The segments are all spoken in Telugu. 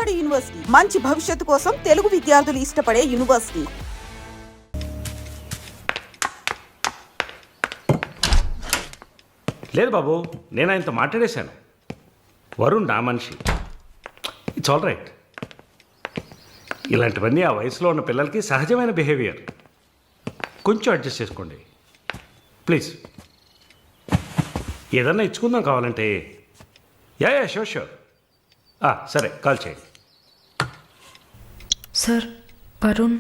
నాడు యూనివర్సిటీ మంచి భవిష్యత్తు కోసం తెలుగు విద్యార్థులు ఇష్టపడే యూనివర్సిటీ. లేదు బాబు, నేను ఆయనతో మాట్లాడేశాను. వరుణ్ నా మనిషి. It's all right. ఇలాంటివన్నీ ఆ వయసులో ఉన్న పిల్లలకి సహజమైన బిహేవియర్. కొంచెం అడ్జస్ట్ చేసుకోండి ప్లీజ్. ఏదన్నా ఇచ్చుకుందాం కావాలంటే. Yeah sure sure. సరే, కాల్ చేయండి. సార్, వరుణ్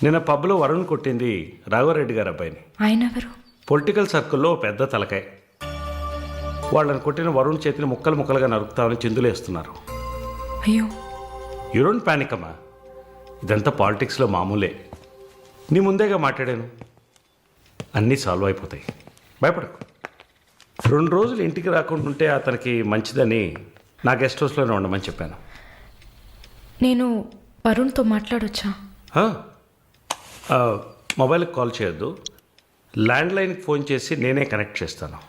నిన్న పబ్లో వరుణ్ కొట్టింది రాఘవరెడ్డి గారి అబ్బాయిని. ఆయన ఎవరు? పొలిటికల్ సర్కిల్లో పెద్ద తలకాయ. వాళ్ళని కొట్టిన వరుణ్ చేతిని ముక్కలు ముక్కలుగా నరుకుతామని చిందులేస్తున్నారు. అయ్యో, యూ డోంట్ ప్యానిక్ అమ్మా. ఇదంతా పాలిటిక్స్లో మామూలే. నీ ముందేగా మాట్లాడాను. అన్నీ సాల్వ్ అయిపోతాయి, భయపడకు. 2 రోజులు ఇంటికి రాకుండా ఉంటే అతనికి మంచిదని నా గెస్ట్ హౌస్లోనే ఉండమని చెప్పాను. నేను వరుణ్తో మాట్లాడొచ్చా? మొబైల్కి కాల్ చేయొద్దు. ల్యాండ్లైన్కి ఫోన్ చేసి నేనే కనెక్ట్ చేస్తాను.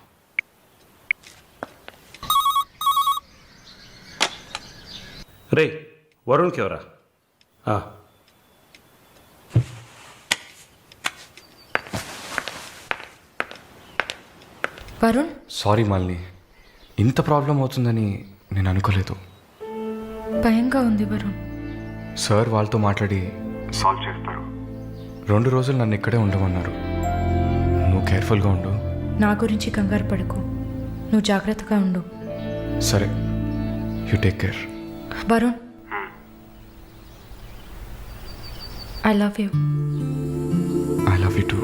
రే, వరుణ్కి ఎవరా? వరుణ్, సారీ మాలిని, ఇంత ప్రాబ్లం అవుతుందని నేను అనుకోలేదు. భయంగా ఉంది వరుణ్. సార్ వాళ్ళతో మాట్లాడి సాల్వ్ చేస్తారు. 2 రోజులు నన్ను ఇక్కడే ఉండమన్నారు. నువ్వు కేర్ఫుల్గా ఉండు. నా గురించి కంగారు పడకు, నువ్వు జాగ్రత్తగా ఉండు. సరే, you take care. Varun, I love you. I love you too.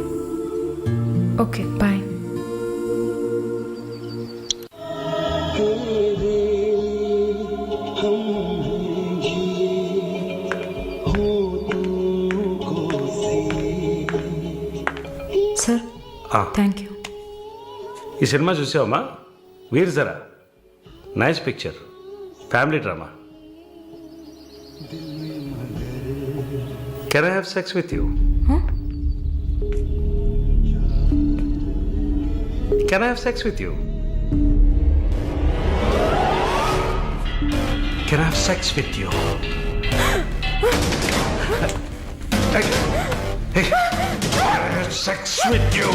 Okay, bye. Sir, thank you. ఈ సినిమా చూసావమ్మా? Veer Zaara. Nice picture, family drama. Can I have sex with you? Can I have sex with you? Can I have sex with you? Hey, can I have sex with you?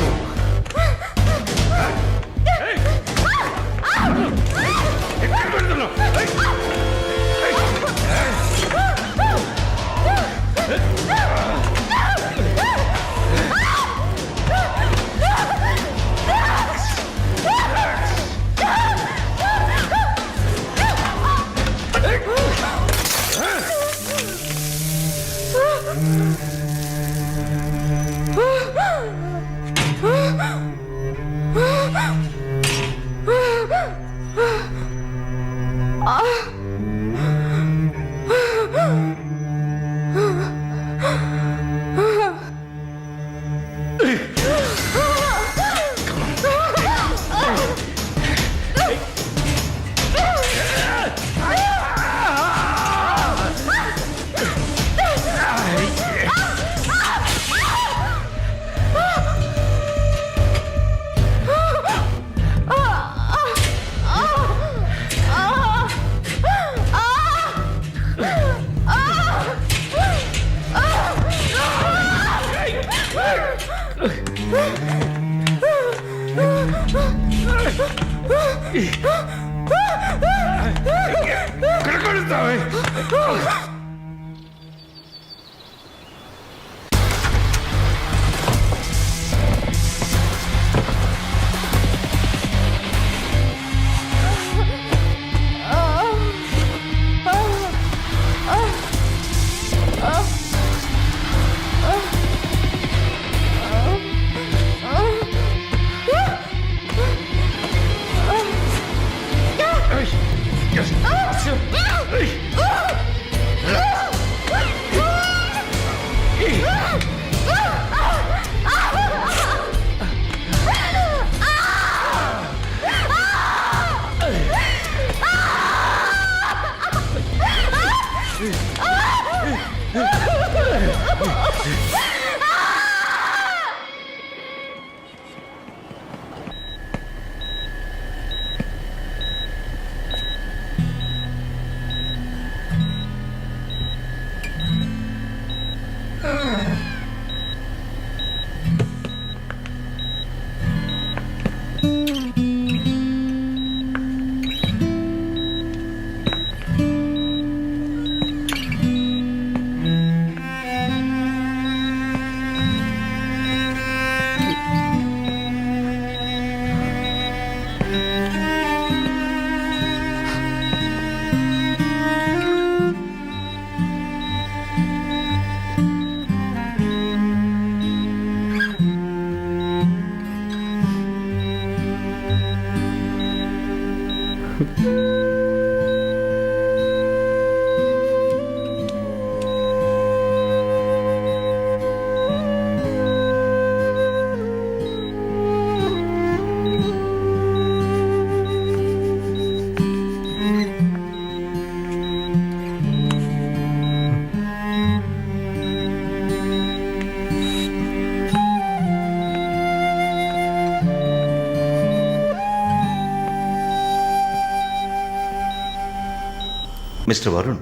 Mister Varun,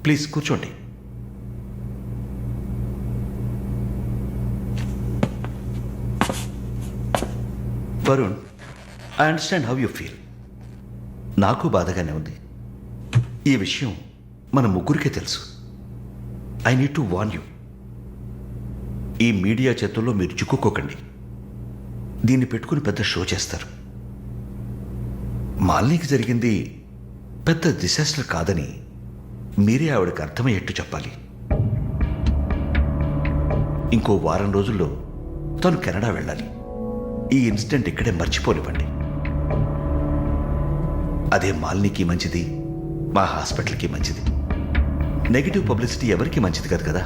please కూర్చోండి. Varun, I understand how you feel. నాకు బాధగానే ఉంది. ఈ విషయం మన ముగ్గురికే తెలుసు. I need to warn you. ఈ మీడియా చేతుల్లో మీరు చిక్కుకోకండి. దీన్ని పెట్టుకుని పెద్ద షో చేస్తారు. మాలినికి జరిగింది పెద్ద డిసాస్టర్ కాదని మీరే ఆవిడకి అర్థమయ్యేట్టు చెప్పాలి. ఇంకో వారం రోజుల్లో తను కెనడా వెళ్ళాలి. ఈ ఇన్సిడెంట్ ఇక్కడే మర్చిపోనివ్వండి. అదే మాలినికి మంచిది, మా హాస్పిటల్కి మంచిది. నెగిటివ్ పబ్లిసిటీ ఎవరికి మంచిది కాదు కదా.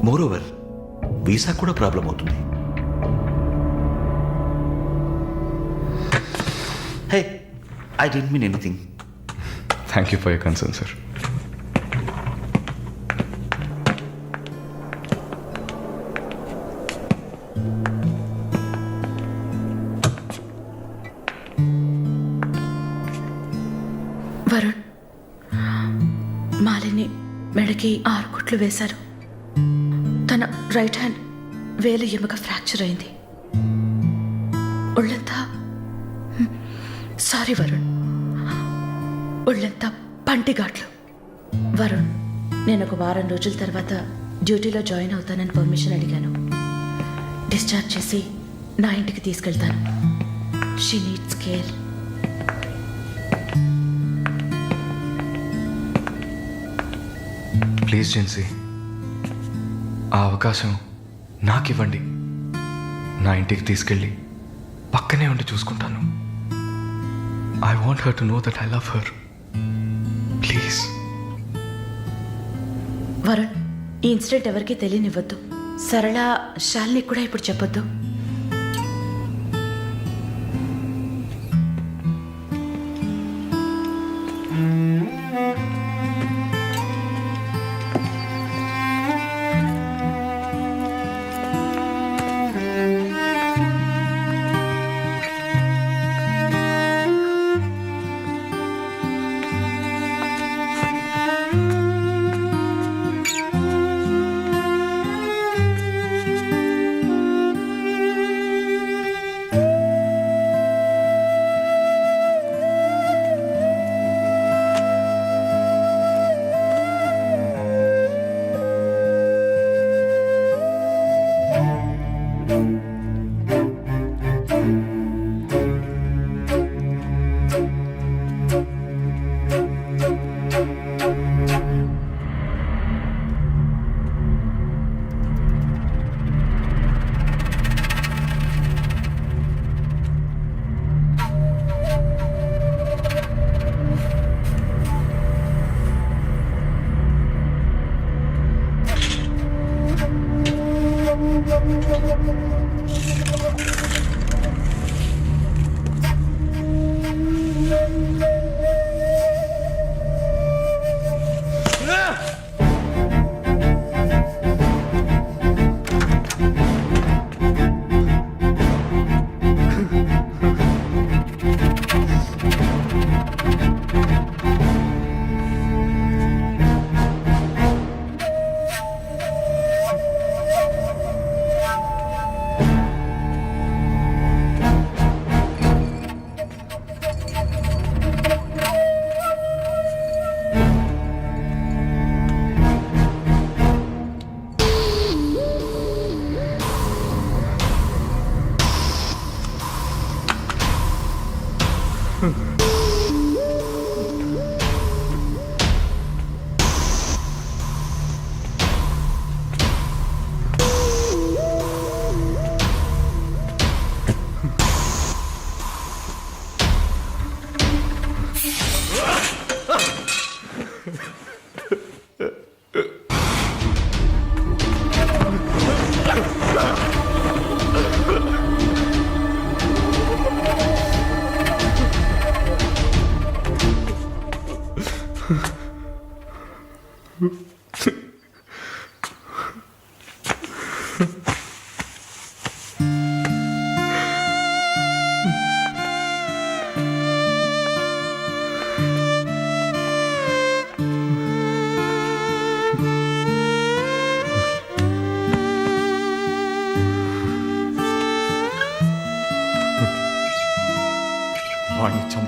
మోరోవర్, వీసా కూడా ప్రాబ్లం అవుతుంది. Hey, I don't mean anything. Thank you for your concern sir. Varun, Malini మెడకి 6 కుట్లు వేశారు. తన రైట్ హ్యాండ్ వేలు ఎముక ఫ్రాక్చర్ అయింది. ఒళ్ళంతా సారీ వరుణ్, ఒళ్ళంతా పంటిఘాట్లు. వరుణ్, నేను ఒక వారం రోజుల తర్వాత డ్యూటీలో జాయిన్ అవుతానని పర్మిషన్ అడిగాను. డిశ్చార్జ్ చేసి నా ఇంటికి తీసుకెళ్తాను. She needs care. Please Jincy, ఆ అవకాశం నాకు ఇవ్వండి. నా ఇంటికి తీసుకెళ్ళి పక్కనే ఉండి చూసుకుంటాను. I want her to know that I love her. Please. Varun, ఈ ఇన్సిడెంట్ ఎవరికీ తెలియనివ్వద్దు. సరళ, శాలిని కూడా ఇప్పుడు చెప్పొద్దు.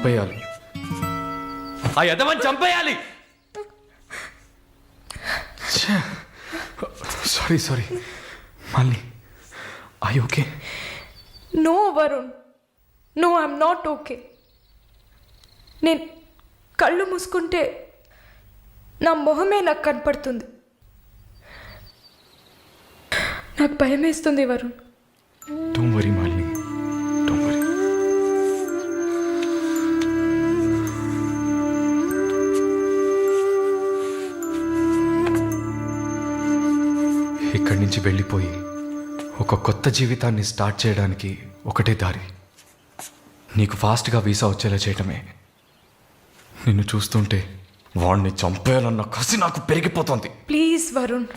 చంపేయాలి. ఆ యదవని చంపేయాలి. Sorry Malini, I okay? No Varun, no I'm not okay. నేను కళ్ళు మూసుకుంటే నా మొహమే నాకు కనపడుతుంది. నాకు భయం వేస్తుంది Varun. Don't worry Malini, don't worry. ఇక్కడి నుంచి వెళ్ళిపోయి ఒక కొత్త జీవితాన్ని స్టార్ట్ చేయడానికి ఒకటే దారి, నీకు ఫాస్ట్గా వీసా వచ్చేలా చేయటమే. నిన్ను చూస్తుంటే వాడిని చంపేయాలన్న కసి నాకు పెరిగిపోతుంది. ప్లీజ్ వరుణ్,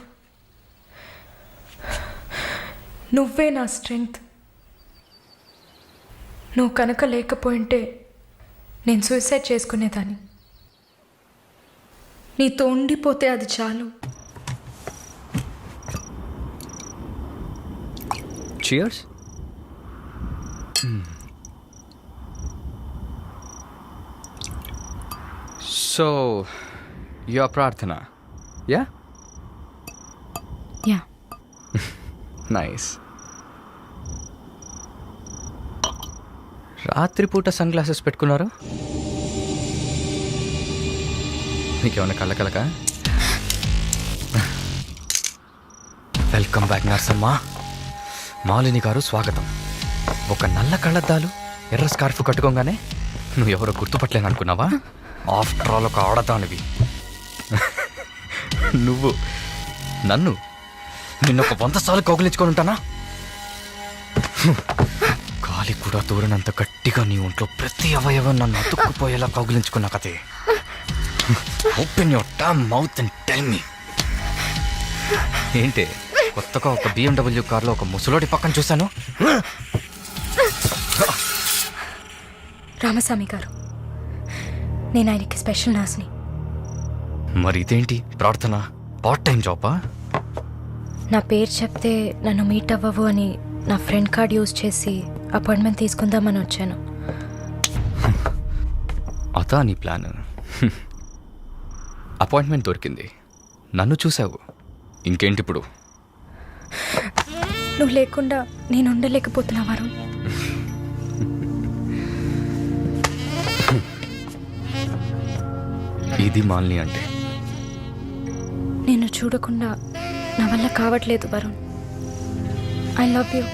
నువ్వే నా స్ట్రెంగ్త్. నువ్వు కనుక లేకపోయింటే నేను సూసైడ్ చేసుకునేదాన్ని. నీతో ఉండిపోతే అది చాలు. Cheers. So, your Prarthana, yeah? Yeah, Nice. రాత్రిపూట సన్ గ్లాసెస్ పెట్టుకున్నారు? మీకేమన్నా కళ్ళకలక? వెల్కమ్ బ్యాక్ నర్సమ్మ. మాలిని గారు స్వాగతం. ఒక నల్ల కళ్ళద్దాలు, ఎర్ర స్కార్ఫ్ కట్టుకోగానే నువ్వు ఎవరో గుర్తుపట్టలేను అనుకున్నావా? ఆఫ్టర్ ఆల్ ఒక ఆడదానివి నువ్వు. నిన్నొక 100 సార్లు కౌగిలించుకొని ఉంటానా? గాలి కూడా దూరనంత గట్టిగా నీ ఒంట్లో ప్రతి అవయవం నన్ను అతుక్కుపోయేలా కౌగిలించుకున్నా కదే. Open your damn mouth and tell me. ఏంటి కొత్తగా ఒక BMW కార్లో ఒక ముసలోడి పక్కన చూశాను? రామస్వామి గారు, నేను ఆయనకి స్పెషల్ నర్స్ని. మరి ఇదేంటి ప్రార్థన? పార్ట్ టైం జాబా? నా పేరు చెప్తే నన్ను మీట్ అవ్వవు అని నా ఫ్రెండ్ కార్డ్ యూజ్ చేసి అపాయింట్మెంట్ తీసుకుందామని వచ్చాను. అదా నీ ప్లాన్? అపాయింట్మెంట్ దొరికింది, నన్ను చూసావు, ఇంకేంటి ఇప్పుడు? నువ్వు లేకుండా నేను ఉండలేకపోతున్నా వరుణ్. ఇది మాలిని అంటే. నేను చూడకుండా నా వల్ల కావట్లేదు Varun. I love you.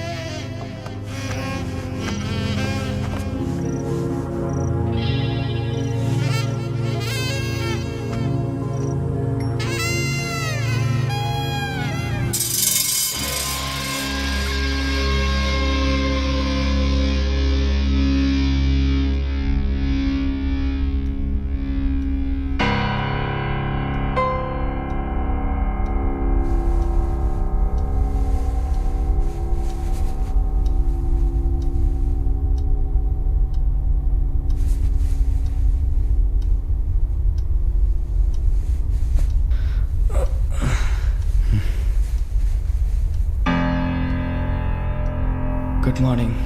Good morning.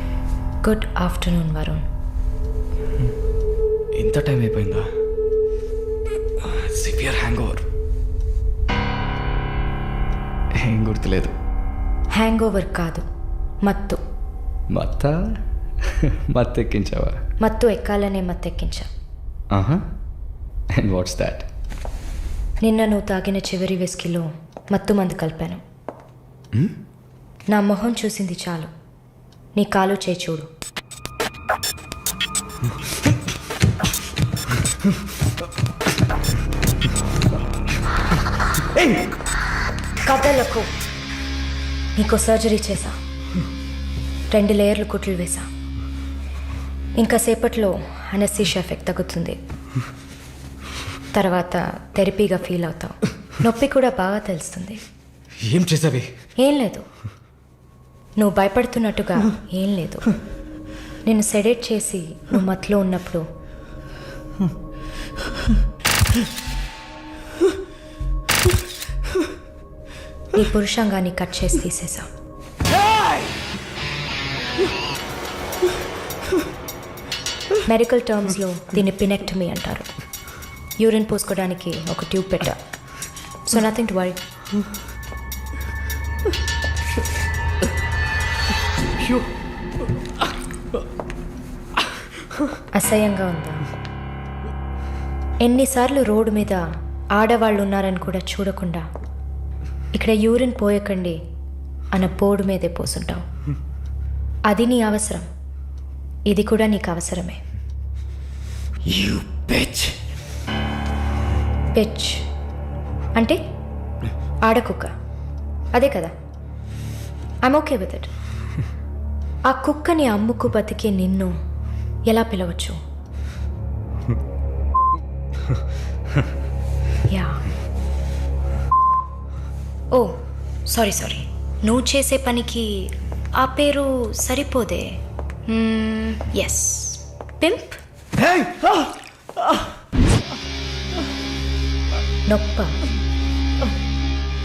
Good afternoon Varun. ఇంత టైం అయిపోయిందా? Severe hang over. ఏం గుర్తులేదు. హ్యాంగ్ ఓవర్ కాదు, మత్తు. మత్తు ఎక్కించావా? మత్తు ఎక్కాలనే మత్తు ఎక్కించా. And what's that? నిన్న నువ్వు తాగిన చివరి విస్కీలో మత్తు మందు కలిపాను. నా మొహం చూసింది చాలు, నీ కాలు చేయి చూడు. కథలకు నీకు సర్జరీ చేశా, 2 లేయర్లు కుట్లు వేసా. ఇంకా సేపట్లో అనస్థీషియా ఎఫెక్ట్ తగ్గుతుంది. తర్వాత థెరపీగా ఫీల్ అవుతావు. నొప్పి కూడా బాగా తెలుస్తుంది. ఏం చేసావి? ఏం లేదు, నువ్వు భయపడుతున్నట్టుగా ఏం లేదు. నేను సెడేట్ చేసి నువ్వు మత్తులో ఉన్నప్పుడు నీ పురుషాంగాన్ని కట్ చేసి తీసేశావు. మెడికల్ టర్మ్స్లో దీన్ని పినెక్టమీ అంటారు. యూరిన్ పోసుకోవడానికి ఒక ట్యూబ్ పెట్టా. So nothing to worry. అసహ్యంగా ఉందా? ఎన్నిసార్లు రోడ్డు మీద ఆడవాళ్ళు ఉన్నారని కూడా చూడకుండా ఇక్కడ యూరిన్ పోయకండి అన్న బోర్డు మీదే పోసుంటావు. అది నీ అవసరం, ఇది కూడా నీకు అవసరమే. పిచ్ అంటే ఆడకుక్క, అదే కదా? I'm okay with it. ఆ కుక్కని అమ్ముకు బతికే నిన్ను ఎలా పిలవచ్చు? యా. ఓ సారీ, నువ్వు చేసే పనికి ఆ పేరు సరిపోదే. Yes, pimp.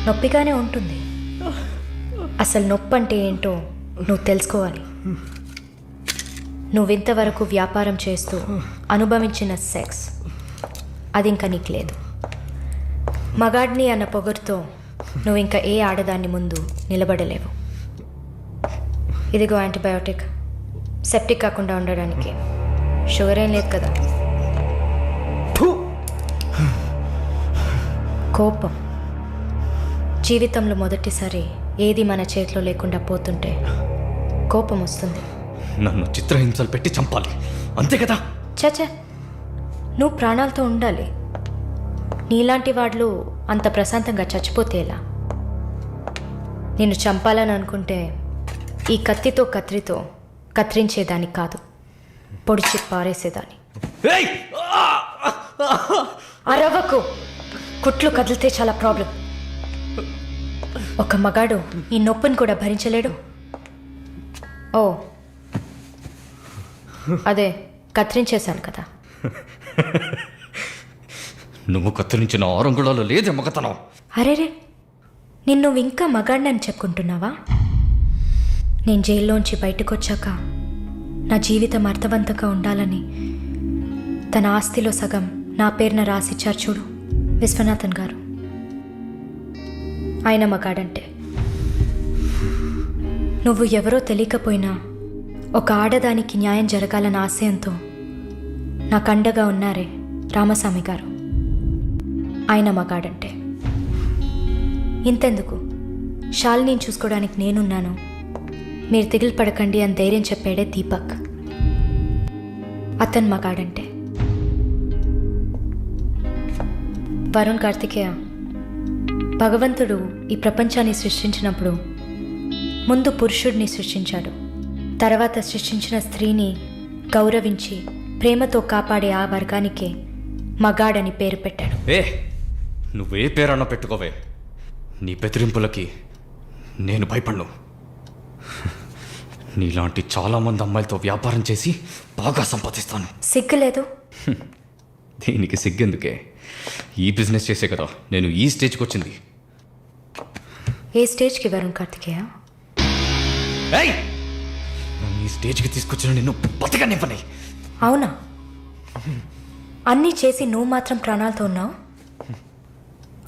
నొప్పిగానే ఉంటుంది. అసలు నొప్పి అంటే ఏంటో నువ్వు తెలుసుకోవాలి. నువ్వింతవరకు వ్యాపారం చేస్తూ అనుభవించిన సెక్స్ అది ఇంకా నీకు లేదు. మగాడిని అన్న పొగరుతో నువ్వు ఇంకా ఏ ఆడదాన్ని ముందు నిలబడలేవు. ఇదిగో యాంటీబయోటిక్, సెప్టిక్ కాకుండా ఉండడానికి. షుగర్ ఏం లేదు కదా? కోపం. జీవితంలో మొదటిసారి ఏది మన చేతిలో లేకుండా పోతుంటే కోపం వస్తుంది. నన్ను చిత్రహింసలు పెట్టి చంపాలి, అంతే కదా? చచ్చా, నువ్వు ప్రాణాలతో ఉండాలి. నీలాంటి వాళ్ళు అంత ప్రశాంతంగా చచ్చిపోతే ఎలా? నిన్ను చంపాలని అనుకుంటే ఈ కత్తితో కత్తిరితో కత్తిరించేదాన్ని కాదు, పొడిచి పారేసేదాన్ని. అరవకు, కుట్లు కదిలితే చాలా ప్రాబ్లం. ఒక మగాడు ఈ నొప్పిని కూడా భరించలేడు. ఓ అదే కత్తిరించేశాను కదా. నువ్వు కత్తిరించిన ఆరంగుళాలు లేదే మగతనం. అరేరే, నిన్ను ఇంకా మగాడినని చెప్పుకుంటున్నావా? నేను జైల్లోంచి బయటకు వచ్చాక నా జీవితం అర్థవంతంగా ఉండాలని తన ఆస్తిలో సగం నా పేరున రాసిచ్చారు చూడు విశ్వనాథన్ గారు. ఆయన మగాడంటే. నువ్వు ఎవరో తెలియకపోయినా ఒక ఆడదానికి న్యాయం జరగాలన్న ఆశయంతో నాకు అండగా ఉన్నారే రామస్వామి గారు, ఆయన మగాడంటే. ఇంతెందుకు, శాలిని చూసుకోవడానికి నేనున్నాను, మీరు దిగులు పడకండి అని ధైర్యం చెప్పాడే దీపక్, అతను మగాడంటే. వరుణ్ కార్తికేయ, భగవంతుడు ఈ ప్రపంచాన్ని సృష్టించినప్పుడు ముందు పురుషుడిని సృష్టించాడు, తర్వాత సృష్టించిన స్త్రీని గౌరవించి ప్రేమతో కాపాడే ఆ వర్గానికే మగాడని పేరు పెట్టాడు. నువ్వే పేరన్నా పెట్టుకోవే, నీ బెదిరింపులకి నేను భయపడ్ను. నీలాంటి చాలామంది అమ్మాయిలతో వ్యాపారం చేసి బాగా సంపాదిస్తాను. సిగ్గులేదు? దీనికి సిగ్గెందుకే? ఈ బిజినెస్ చేసే కదా నేను ఈ స్టేజ్కి వచ్చింది. ఏ స్టేజ్కి వరుణ్ కార్తికేయ? నన్ను ఈ స్టేజ్కి తీసుకొచ్చిన నిన్ను బతకనివ్వని. అవునా? అన్నీ చేసి నువ్వు మాత్రం ప్రాణాలతో ఉన్నావు?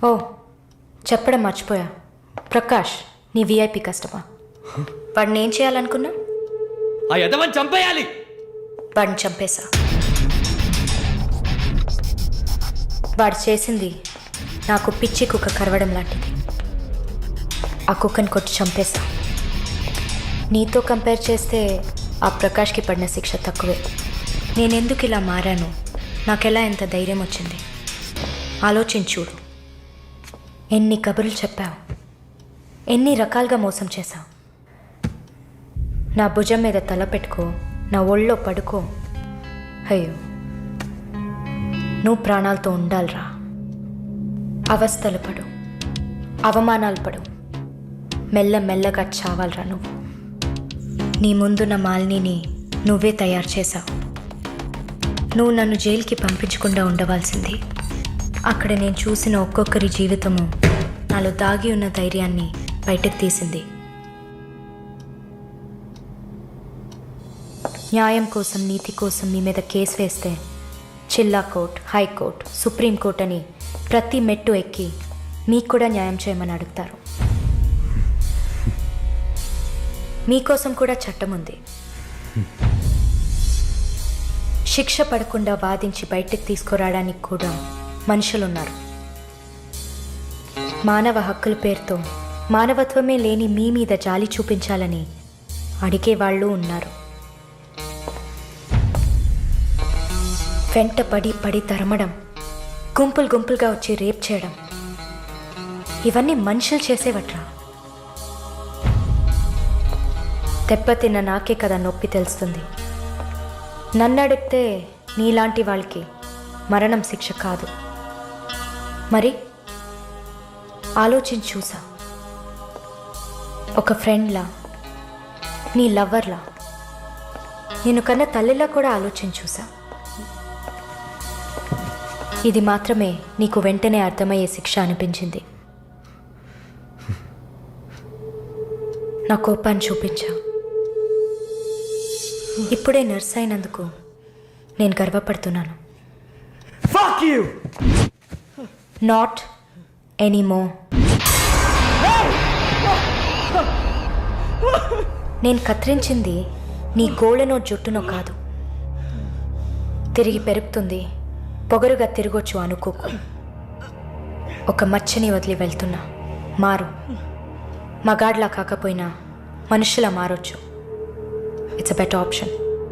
ఓ చెప్పడం మర్చిపోయా, ప్రకాష్ నీ విఐపి కస్టమర్. వాడిని ఏం చేయాలనుకున్నా? ఆ యదవని చంపేయాలి. వాడిని చంపేశా. వాడు చేసింది నాకు పిచ్చి కుక్క కరవడం లాంటిది. ఆ కుక్కని కొట్టి చంపేశా. నీతో కంపేర్ చేస్తే ఆ ప్రకాష్కి పడిన శిక్ష తక్కువే. నేనెందుకు ఇలా మారాను, నాకెలా ఎంత ధైర్యం వచ్చింది ఆలోచించూడు. ఎన్ని కబుర్లు చెప్పావు, ఎన్ని రకాలుగా మోసం చేశావు. నా భుజం మీద తల పెట్టుకో, నా ఒళ్ళో పడుకో. అయ్యో, నువ్వు ప్రాణాలతో ఉండాలిరా. అవస్థలు పడు, అవమానాలు పడు, మెల్లమెల్లగా చావాలరా నువ్వు. నీ ముందున్న మాలిని నువ్వే తయారు చేశావు. నువ్వు నన్ను జైలుకి పంపించకుండా ఉండవలసింది. అక్కడ నేను చూసిన ఒక్కొక్కరి జీవితము నాలో దాగి ఉన్న ధైర్యాన్ని బయటకు తీసింది. న్యాయం కోసం నీతి కోసం మీ మీద కేసు వేస్తే జిల్లా కోర్ట్, హైకోర్ట్, సుప్రీంకోర్ట్ అని ప్రతి మెట్టు ఎక్కి మీకు కూడా న్యాయం చేయమని అడుగుతారు. మీకోసం కూడా చట్టం ఉంది. శిక్ష పడకుండా వాదించి బయటకు తీసుకురావడానికి కూడా మనుషులున్నారు. మానవ హక్కుల పేరుతో మానవత్వమే లేని మీ మీద జాలి చూపించాలని అడిగే వాళ్ళు ఉన్నారు. వెంట పడి తరమడం, గుంపులుగా వచ్చి రేప్ చేయడం, ఇవన్నీ మనుషులు చేసేవట్రా. దెబ్బతిన్న నాకే కదా నొప్పి తెలుస్తుంది. నన్ను అడిగితే నీలాంటి వాళ్ళకి మరణం శిక్ష కాదు. మరి ఆలోచించి చూసా. ఒక ఫ్రెండ్లా, నీ లవర్లా, నేను కన్నా తల్లిలా కూడా ఆలోచించి చూసా. ఇది మాత్రమే నీకు వెంటనే అర్థమయ్యే శిక్ష అనిపించింది. నా కోపాన్ని చూపించా. ఇప్పుడే నర్స్ అయినందుకు నేను గర్వపడుతున్నాను. నాట్ ఎనీమో. నేను కత్తిరించింది నీ గోళ్ళనో జుట్టునో కాదు. తిరిగి పెరుగుతుంది, పొగరుగా తిరగొచ్చు అనుకోకు. ఒక మచ్చని వదిలి వెళ్తున్నా. మారు. మగాడ్లా కాకపోయినా మనుషులా మారొచ్చు. It's a better option.